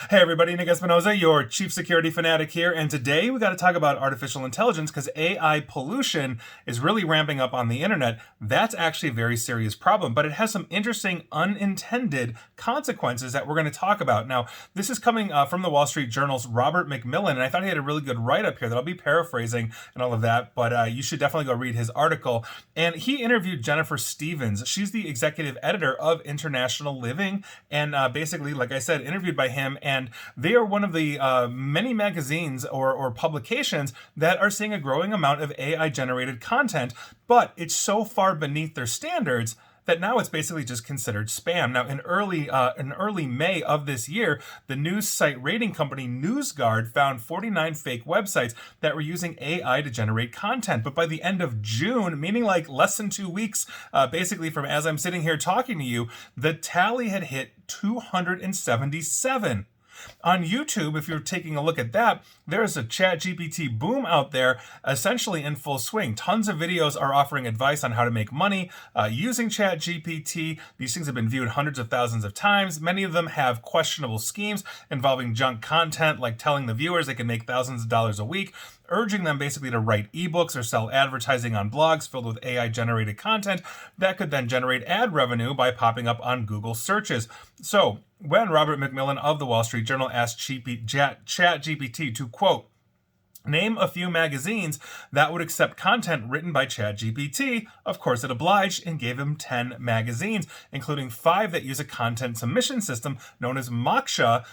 Hey everybody, Nick Espinoza, your chief security fanatic here, and today we got to talk about artificial intelligence because AI pollution is really ramping up on the internet. That's actually a very serious problem, but it has some interesting unintended consequences that we're going to talk about. Now, this is coming from the Wall Street Journal's Robert McMillan, and I thought he had a really good write-up here that I'll be paraphrasing and all of that, but you should definitely go read his article. And he interviewed Jennifer Stevens. She's the executive editor of International Living, and basically, like I said, interviewed by him, and they are one of the many magazines or publications that are seeing a growing amount of AI-generated content, but it's so far beneath their standards that now it's basically just considered spam. Now, in early May of this year, the news site rating company NewsGuard found 49 fake websites that were using AI to generate content. But by the end of June, meaning like less than 2 weeks, basically from as I'm sitting here talking to you, the tally had hit 277. On YouTube, if you're taking a look at that, there's a ChatGPT boom out there, essentially in full swing. Tons of videos are offering advice on how to make money using ChatGPT. These things have been viewed hundreds of thousands of times. Many of them have questionable schemes involving junk content, like telling the viewers they can make thousands of dollars a week, urging them basically to write ebooks or sell advertising on blogs filled with AI-generated content that could then generate ad revenue by popping up on Google searches. So, when Robert McMillan of the Wall Street Journal asked ChatGPT to, quote, name a few magazines that would accept content written by ChatGPT, of course it obliged and gave him 10 magazines, including 5 that use a content submission system known as Moksha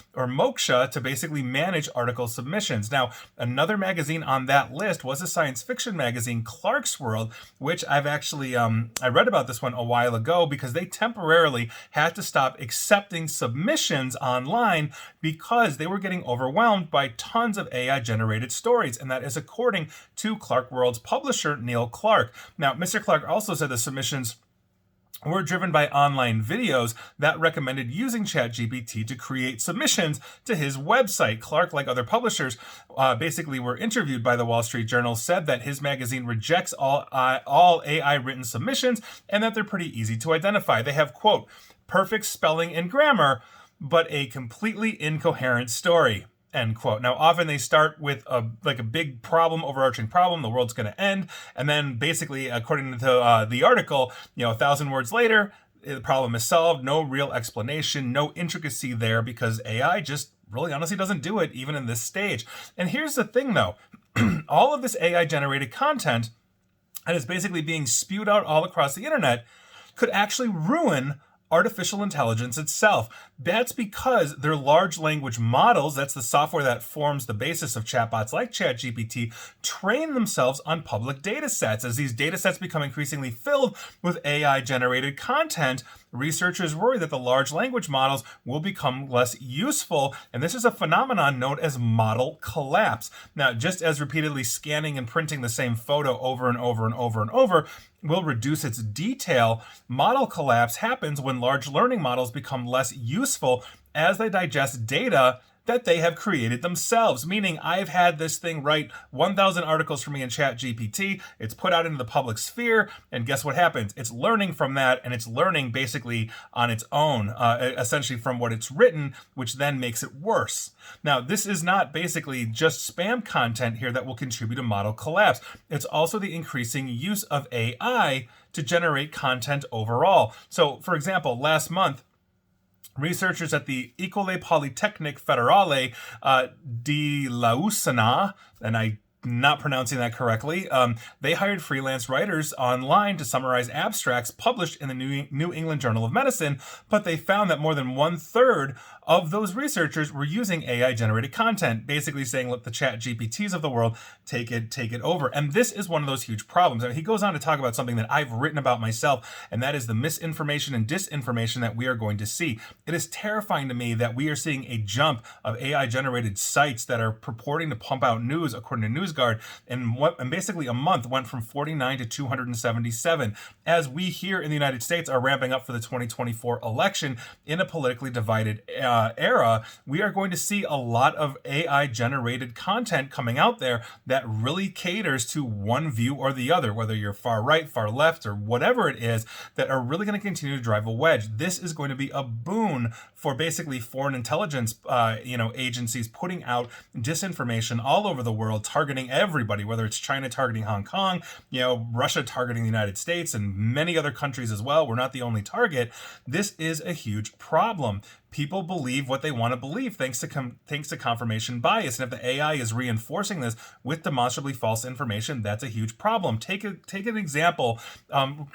to basically manage article submissions. Now, another magazine on that list was a science fiction magazine, Clarkesworld, which I've actually, I read about this one a while ago because they temporarily had to stop accepting submissions online because they were getting overwhelmed by tons of AI-generated stories. And that is according to Clarkesworld's publisher, Neil Clark. Now, Mr. Clark also said the submissions were driven by online videos that recommended using ChatGPT to create submissions to his website. Clark, like other publishers, basically were interviewed by the Wall Street Journal, said that his magazine rejects all AI-written submissions and that they're pretty easy to identify. They have, quote, perfect spelling and grammar, but a completely incoherent story. End quote. Now, often they start with a big problem, overarching problem, the world's going to end, and then basically, according to the article, 1,000 words later, the problem is solved. No real explanation, no intricacy there, because AI just really honestly doesn't do it even in this stage. And here's the thing, though, all of this AI-generated content that is basically being spewed out all across the internet could actually ruin artificial intelligence itself. That's because their large language models, that's the software that forms the basis of chatbots like ChatGPT, train themselves on public data sets. As these data sets become increasingly filled with AI-generated content, researchers worry that the large language models will become less useful, and this is a phenomenon known as model collapse. Now, just as repeatedly scanning and printing the same photo over and over and over and over will reduce its detail, model collapse happens when large learning models become less useful as they digest data that they have created themselves. Meaning, I've had this thing write 1,000 articles for me in ChatGPT, it's put out into the public sphere, and guess what happens? It's learning from that, and it's learning basically on its own, essentially from what it's written, which then makes it worse. Now, this is not basically just spam content here that will contribute to model collapse. It's also the increasing use of AI to generate content overall. So, for example, last month, researchers at the École Polytechnique Fédérale de Lausanne, and I'm not pronouncing that correctly, they hired freelance writers online to summarize abstracts published in the New England Journal of Medicine, but they found that more than 1/3 of those researchers were using AI-generated content, basically saying, let the ChatGPTs of the world take it over. And this is one of those huge problems. And he goes on to talk about something that I've written about myself, and that is the misinformation and disinformation that we are going to see. It is terrifying to me that we are seeing a jump of AI-generated sites that are purporting to pump out news, according to NewsGuard, NewsGuard, and basically a month went from 49 to 277. As we here in the United States are ramping up for the 2024 election in a politically divided era, we are going to see a lot of AI generated content coming out there that really caters to one view or the other, whether you're far right, far left, or whatever it is, that are really going to continue to drive a wedge. This is going to be a boon for basically foreign intelligence agencies putting out disinformation all over the world, targeting everybody, whether it's China targeting Hong Kong, Russia targeting the United States, and many other countries as well. We're not the only target. This is a huge problem. People believe what they want to believe thanks to confirmation bias. And if the AI is reinforcing this with demonstrably false information, that's a huge problem. Take an example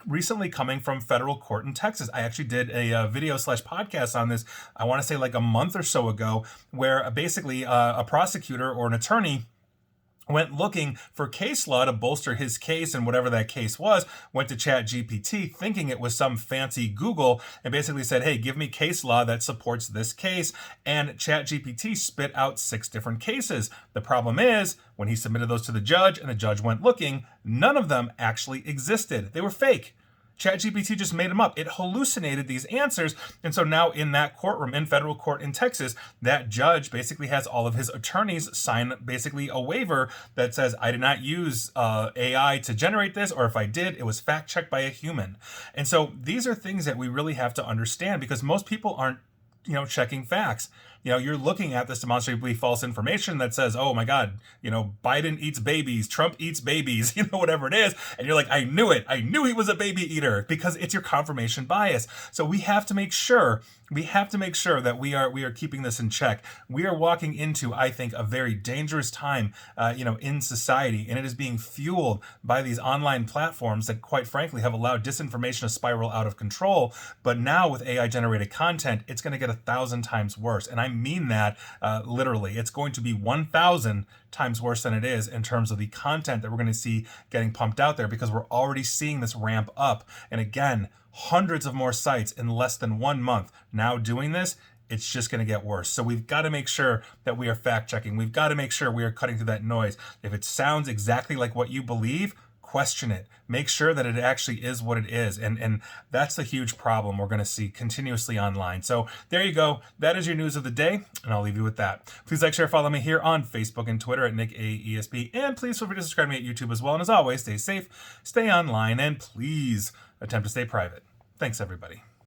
recently coming from federal court in Texas. I actually did a video/podcast on this, I want to say like a month or so ago, where basically a prosecutor or an attorney went looking for case law to bolster his case, and whatever that case was, went to ChatGPT thinking it was some fancy Google, and basically said, hey, give me case law that supports this case, and ChatGPT spit out 6 different cases. The problem is, when he submitted those to the judge and the judge went looking, none of them actually existed. They were fake. ChatGPT just made them up. It hallucinated these answers. And so now in that courtroom, in federal court in Texas, that judge basically has all of his attorneys sign basically a waiver that says, I did not use AI to generate this, or if I did, it was fact checked by a human. And so these are things that we really have to understand, because most people aren't checking facts. You're looking at this demonstrably false information that says, oh my God, Biden eats babies, Trump eats babies, whatever it is. And you're like, I knew it. I knew he was a baby eater, because it's your confirmation bias. So we have to make sure that we are keeping this in check. We are walking into, I think, a very dangerous time, in society, and it is being fueled by these online platforms that, quite frankly, have allowed disinformation to spiral out of control. But now with AI generated content, it's going to get 1,000 times worse. And I mean that literally. It's going to be 1,000 times worse than it is in terms of the content that we're going to see getting pumped out there, because we're already seeing this ramp up. And again, hundreds of more sites in less than 1 month now doing this. It's just going to get worse. So we've got to make sure that we are fact checking. We've got to make sure we are cutting through that noise. If it sounds exactly like what you believe, question it. Make sure that it actually is what it is. And that's the huge problem we're going to see continuously online. So there you go. That is your news of the day, and I'll leave you with that. Please like, share, follow me here on Facebook and Twitter at NickAESP, and please feel free to subscribe to me at YouTube as well. And as always, stay safe, stay online, and please attempt to stay private. Thanks, everybody.